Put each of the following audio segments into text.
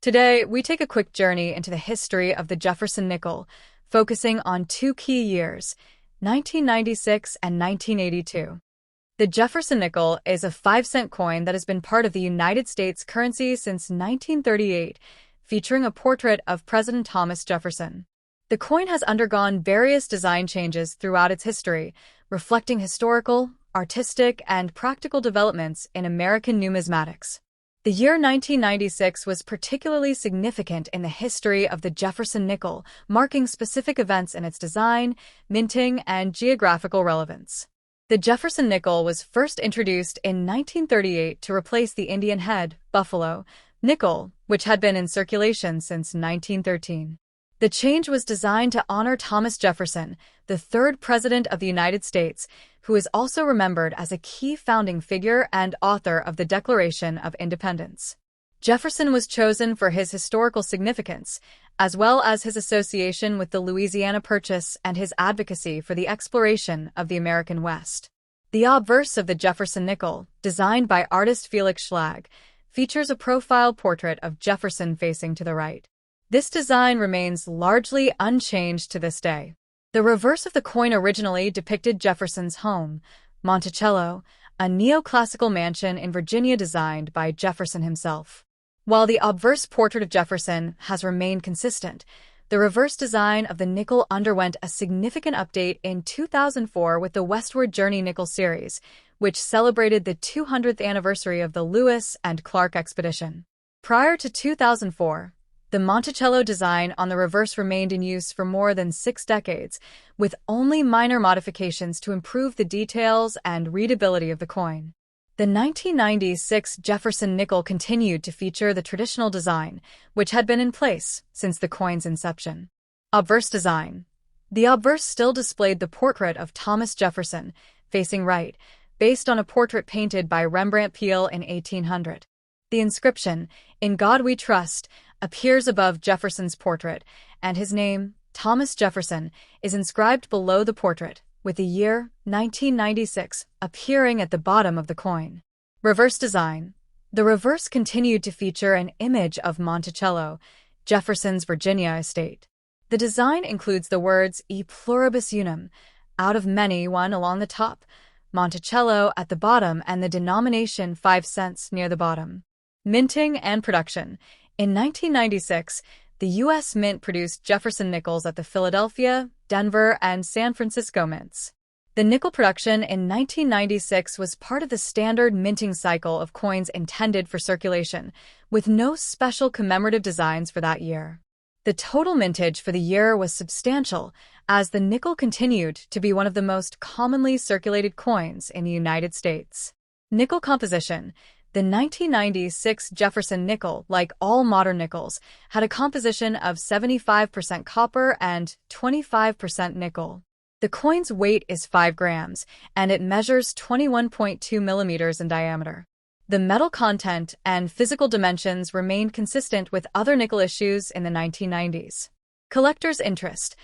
Today, we take a quick journey into the history of the Jefferson nickel, focusing on two key years, 1996 and 1982. The Jefferson nickel is a 5-cent coin that has been part of the United States currency since 1938, featuring a portrait of President Thomas Jefferson. The coin has undergone various design changes throughout its history, reflecting historical, artistic, and practical developments in American numismatics. The year 1996 was particularly significant in the history of the Jefferson nickel, marking specific events in its design, minting, and geographical relevance. The Jefferson nickel was first introduced in 1938 to replace the Indian head, buffalo, nickel, which had been in circulation since 1913. The change was designed to honor Thomas Jefferson, the third President of the United States, who is also remembered as a key founding figure and author of the Declaration of Independence. Jefferson was chosen for his historical significance, as well as his association with the Louisiana Purchase and his advocacy for the exploration of the American West. The obverse of the Jefferson nickel, designed by artist Felix Schlag, features a profile portrait of Jefferson facing to the right. This design remains largely unchanged to this day. The reverse of the coin originally depicted Jefferson's home, Monticello, a neoclassical mansion in Virginia designed by Jefferson himself. While the obverse portrait of Jefferson has remained consistent, the reverse design of the nickel underwent a significant update in 2004 with the Westward Journey nickel series, which celebrated the 200th anniversary of the Lewis and Clark expedition. Prior to 2004, the Monticello design on the reverse remained in use for more than 6 decades, with only minor modifications to improve the details and readability of the coin. The 1996 Jefferson nickel continued to feature the traditional design, which had been in place since the coin's inception. Obverse design. The obverse still displayed the portrait of Thomas Jefferson, facing right, based on a portrait painted by Rembrandt Peale in 1800. The inscription, "In God We Trust," appears above Jefferson's portrait, and his name, Thomas Jefferson, is inscribed below the portrait, with the year 1996 appearing at the bottom of the coin. Reverse design. The reverse continued to feature an image of Monticello, Jefferson's Virginia estate. The design includes the words "E pluribus unum," out of many one along the top, Monticello at the bottom, and the denomination 5 cents near the bottom. Minting and production. In 1996, the U.S. Mint produced Jefferson nickels at the Philadelphia, Denver, and San Francisco mints. The nickel production in 1996 was part of the standard minting cycle of coins intended for circulation, with no special commemorative designs for that year. The total mintage for the year was substantial, as the nickel continued to be one of the most commonly circulated coins in the United States. Nickel composition. The 1996 Jefferson nickel, like all modern nickels, had a composition of 75% copper and 25% nickel. The coin's weight is 5 grams, and it measures 21.2 millimeters in diameter. The metal content and physical dimensions remained consistent with other nickel issues in the 1990s. Collector's interest.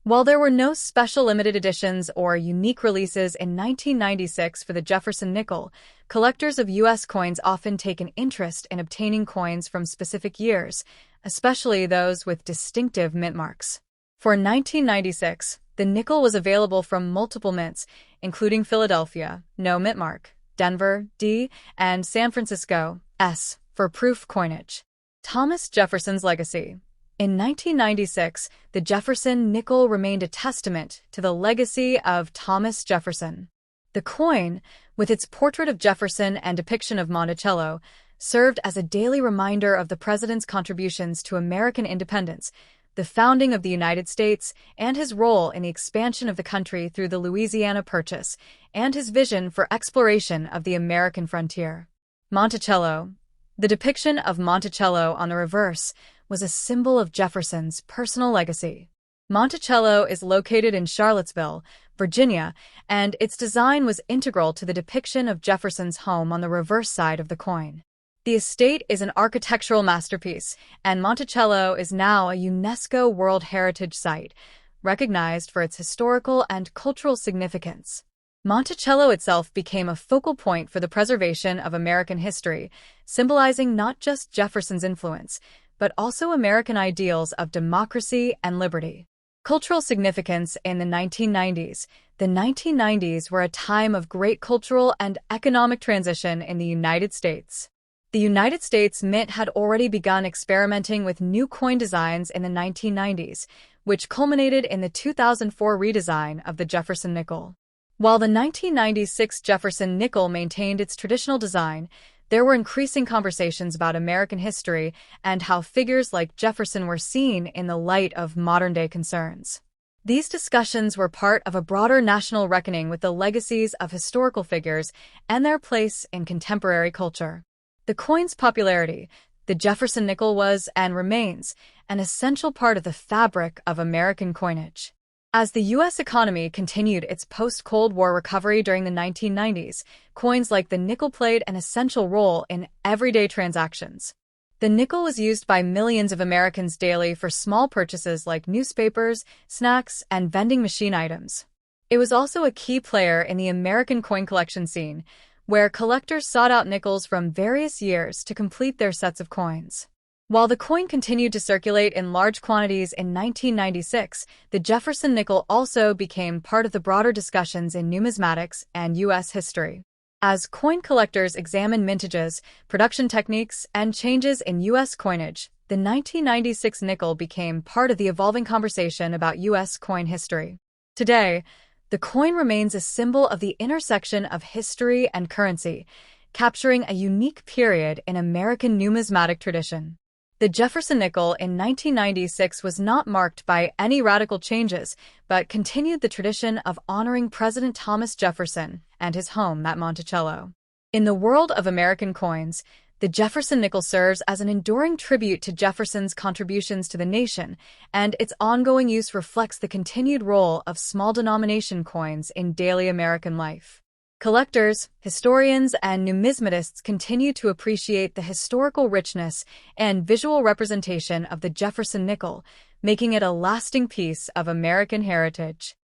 While there were no special limited editions or unique releases in 1996 for the Jefferson nickel, collectors of U.S. coins often take an interest in obtaining coins from specific years, especially those with distinctive mint marks. For 1996, the nickel was available from multiple mints, including Philadelphia, no mint mark, Denver, D, and San Francisco, S, for proof coinage. Thomas Jefferson's legacy. In 1996, the Jefferson nickel remained a testament to the legacy of Thomas Jefferson. The coin, with its portrait of Jefferson and depiction of Monticello, served as a daily reminder of the president's contributions to American independence, the founding of the United States, and his role in the expansion of the country through the Louisiana Purchase, and his vision for exploration of the American frontier. Monticello. The depiction of Monticello on the reverse was a symbol of Jefferson's personal legacy. Monticello is located in Charlottesville, Virginia, and its design was integral to the depiction of Jefferson's home on the reverse side of the coin. The estate is an architectural masterpiece, and Monticello is now a UNESCO World Heritage Site, recognized for its historical and cultural significance. Monticello itself became a focal point for the preservation of American history, symbolizing not just Jefferson's influence, but also American ideals of democracy and liberty. Cultural significance in the 1990s. The 1990s were a time of great cultural and economic transition in the United States. The United States Mint had already begun experimenting with new coin designs in the 1990s, which culminated in the 2004 redesign of the Jefferson Nickel. While the 1996 Jefferson Nickel maintained its traditional design, there were increasing conversations about American history and how figures like Jefferson were seen in the light of modern-day concerns. These discussions were part of a broader national reckoning with the legacies of historical figures and their place in contemporary culture. The coin's popularity. The Jefferson nickel was, and remains, an essential part of the fabric of American coinage. As the U.S. economy continued its post-Cold War recovery during the 1990s, coins like the nickel played an essential role in everyday transactions. The nickel was used by millions of Americans daily for small purchases like newspapers, snacks, and vending machine items. It was also a key player in the American coin collection scene, where collectors sought out nickels from various years to complete their sets of coins. While the coin continued to circulate in large quantities in 1996, the Jefferson nickel also became part of the broader discussions in numismatics and U.S. history. As coin collectors examine mintages, production techniques, and changes in U.S. coinage, the 1996 nickel became part of the evolving conversation about U.S. coin history. Today, the coin remains a symbol of the intersection of history and currency, capturing a unique period in American numismatic tradition. The Jefferson nickel in 1996 was not marked by any radical changes, but continued the tradition of honoring President Thomas Jefferson and his home at Monticello. In the world of American coins, the Jefferson nickel serves as an enduring tribute to Jefferson's contributions to the nation, and its ongoing use reflects the continued role of small-denomination coins in daily American life. Collectors, historians, and numismatists continue to appreciate the historical richness and visual representation of the Jefferson nickel, making it a lasting piece of American heritage.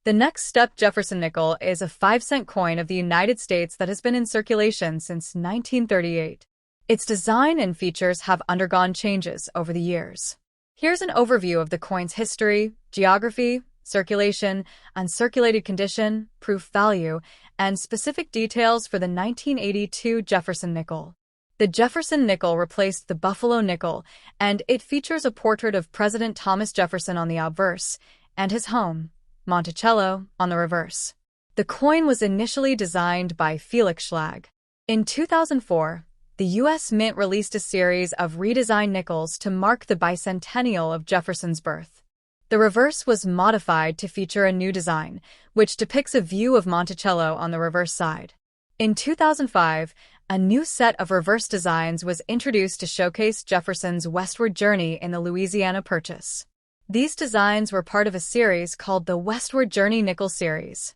The next step Jefferson nickel is a 5-cent coin of the United States that has been in circulation since 1938. Its design and features have undergone changes over the years. Here's an overview of the coin's history, geography, circulation, uncirculated condition, proof value, and specific details for the 1982 Jefferson nickel. The Jefferson nickel replaced the Buffalo nickel, and it features a portrait of President Thomas Jefferson on the obverse, and his home, Monticello, on the reverse. The coin was initially designed by Felix Schlag. In 2004, the U.S. Mint released a series of redesigned nickels to mark the bicentennial of Jefferson's birth. The reverse was modified to feature a new design, which depicts a view of Monticello on the reverse side. In 2005, a new set of reverse designs was introduced to showcase Jefferson's westward journey in the Louisiana Purchase. These designs were part of a series called the Westward Journey Nickel Series.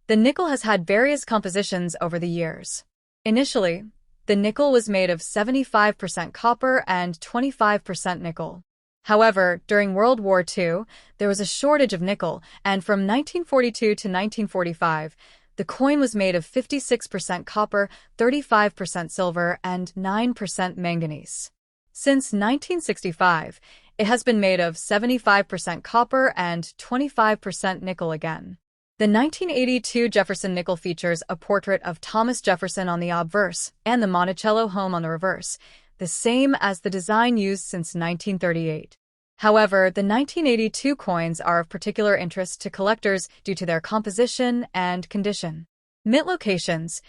The nickel has had various compositions over the years. Initially, the nickel was made of 75% copper and 25% nickel. However, during World War II, there was a shortage of nickel, and from 1942 to 1945, the coin was made of 56% copper, 35% silver, and 9% manganese. Since 1965, it has been made of 75% copper and 25% nickel again. The 1982 Jefferson nickel features a portrait of Thomas Jefferson on the obverse and the Monticello home on the reverse, the same as the design used since 1938. However, the 1982 coins are of particular interest to collectors due to their composition and condition. Mint locations.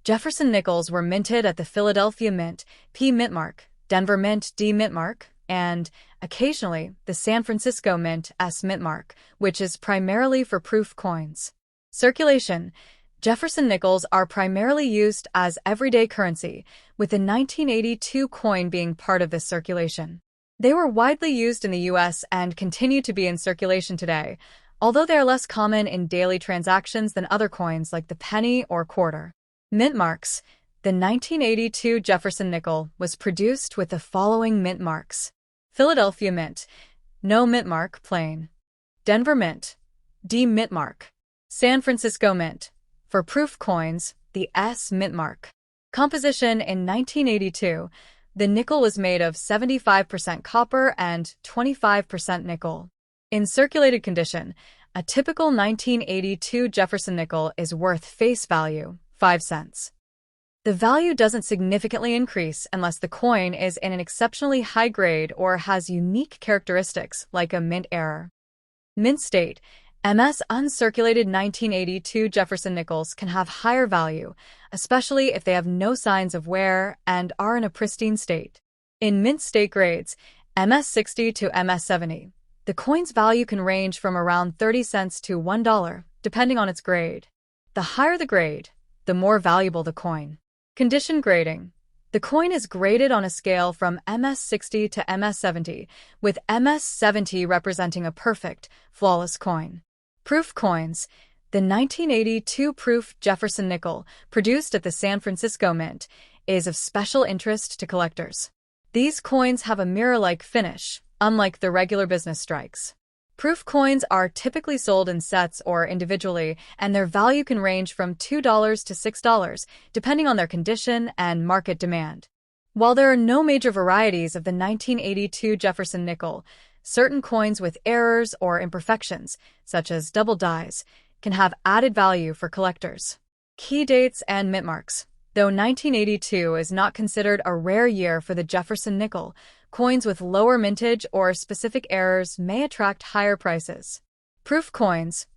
Jefferson nickels were minted at the Philadelphia Mint, P. Mint Mark, Denver Mint, D. Mint Mark, and, occasionally, the San Francisco Mint, S. Mint Mark, which is primarily for proof coins. Circulation. Jefferson nickels are primarily used as everyday currency, with the 1982 coin being part of this circulation. They were widely used in the U.S. and continue to be in circulation today, although they are less common in daily transactions than other coins like the penny or quarter. Mint marks. The 1982 Jefferson nickel was produced with the following mint marks: Philadelphia Mint, no mint mark, plain. Denver Mint, D mint mark. San Francisco Mint, for proof coins, the S mint mark. Composition. In 1982, The nickel was made of 75% copper and 25% nickel. In circulated condition, a typical 1982 Jefferson nickel is worth face value, 5 cents. The value doesn't significantly increase unless the coin is in an exceptionally high grade or has unique characteristics like a mint error. Mint state, MS uncirculated 1982 Jefferson nickels can have higher value, especially if they have no signs of wear and are in a pristine state. In mint state grades, MS60 to MS70, the coin's value can range from around 30 cents to $1, depending on its grade. The higher the grade, the more valuable the coin. Condition grading. The coin is graded on a scale from MS60 to MS70, with MS70 representing a perfect, flawless coin. Proof coins. The 1982 proof Jefferson nickel, produced at the San Francisco Mint, is of special interest to collectors. These coins have a mirror-like finish, unlike the regular business strikes. Proof coins are typically sold in sets or individually, and their value can range from $2 to $6, depending on their condition and market demand. While there are no major varieties of the 1982 Jefferson nickel, certain coins with errors or imperfections, such as double dies, can have added value for collectors. Key dates and mint marks. Though 1982 is not considered a rare year for the Jefferson nickel, coins with lower mintage or specific errors may attract higher prices. Proof coins,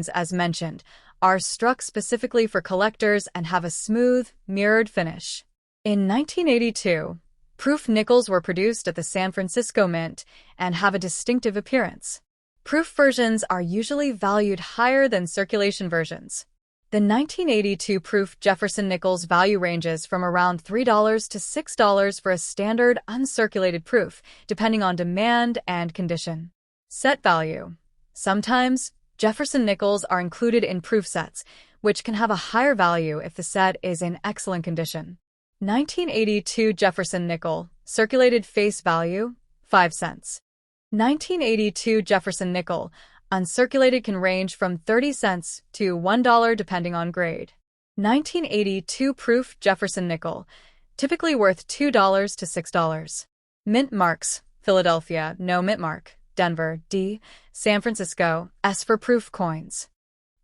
as mentioned, are struck specifically for collectors and have a smooth, mirrored finish. In 1982, proof nickels were produced at the San Francisco Mint and have a distinctive appearance. Proof versions are usually valued higher than circulation versions. The 1982 proof Jefferson nickel's value ranges from around $3 to $6 for a standard uncirculated proof, depending on demand and condition. Set value. Sometimes, Jefferson nickels are included in proof sets, which can have a higher value if the set is in excellent condition. 1982 Jefferson nickel, circulated face value, 5 cents. 1982 Jefferson nickel, uncirculated can range from 30 cents to $1 depending on grade. 1982 proof Jefferson nickel, typically worth $2 to $6. Mint marks. Philadelphia, no mint mark. Denver, D. San Francisco, S for proof coins.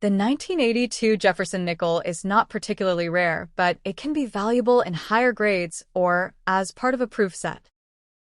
The 1982 Jefferson nickel is not particularly rare, but it can be valuable in higher grades or as part of a proof set.